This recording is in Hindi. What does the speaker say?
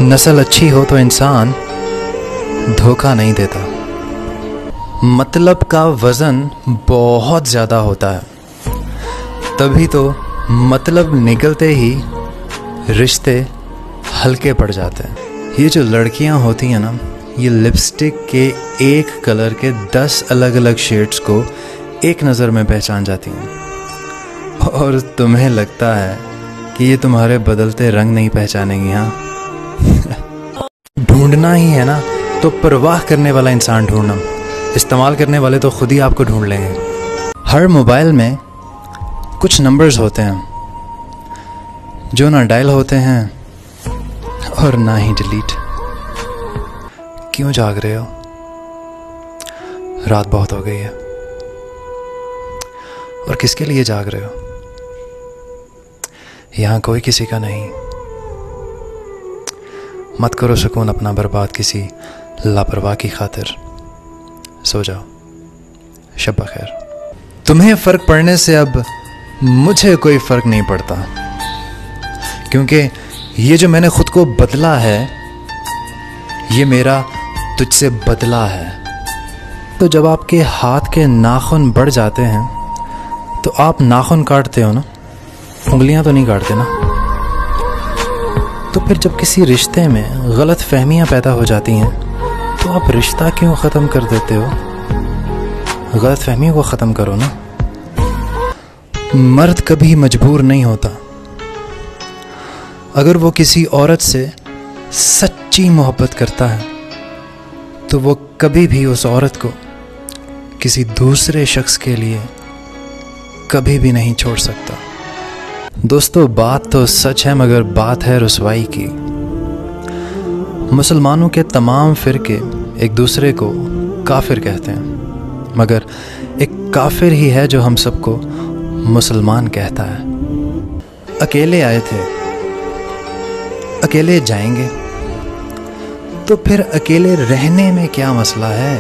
नस्ल अच्छी हो तो इंसान धोखा नहीं देता। मतलब का वज़न बहुत ज़्यादा होता है, तभी तो मतलब निकलते ही रिश्ते हल्के पड़ जाते हैं। ये जो लड़कियां होती हैं ना, ये लिपस्टिक के एक कलर के 10 अलग अलग शेड्स को एक नज़र में पहचान जाती हैं, और तुम्हें लगता है कि ये तुम्हारे बदलते रंग नहीं पहचानेंगी। हाँ ढूंढना ही है ना तो परवाह करने वाला इंसान ढूंढना, इस्तेमाल करने वाले तो खुद ही आपको ढूंढ लेंगे। हर मोबाइल में कुछ नंबर्स होते हैं जो ना डायल होते हैं और ना ही डिलीट। क्यों जाग रहे हो? रात बहुत हो गई है। और किसके लिए जाग रहे हो? यहाँ कोई किसी का नहीं। मत करो सुकून अपना बर्बाद किसी लापरवाह की खातिर। सो जाओ। शब खैर। तुम्हें फ़र्क पड़ने से अब मुझे कोई फ़र्क नहीं पड़ता, क्योंकि ये जो मैंने खुद को बदला है, ये मेरा तुझसे बदला है। तो जब आपके हाथ के नाखून बढ़ जाते हैं तो आप नाखून काटते हो ना, उंगलियां तो नहीं काटते ना। तो फिर जब किसी रिश्ते में गलत फहमियाँ पैदा हो जाती हैं तो आप रिश्ता क्यों ख़त्म कर देते हो? गलत फहमियों को ख़त्म करो ना। मर्द कभी मजबूर नहीं होता। अगर वो किसी औरत से सच्ची मोहब्बत करता है तो वो कभी भी उस औरत को किसी दूसरे शख्स के लिए कभी भी नहीं छोड़ सकता। दोस्तों, बात तो सच है मगर बात है रुसवाई की। मुसलमानों के तमाम फ़िरके एक दूसरे को काफिर कहते हैं, मगर एक काफिर ही है जो हम सबको मुसलमान कहता है। अकेले आए थे, अकेले जाएंगे, तो फिर अकेले रहने में क्या मसला है?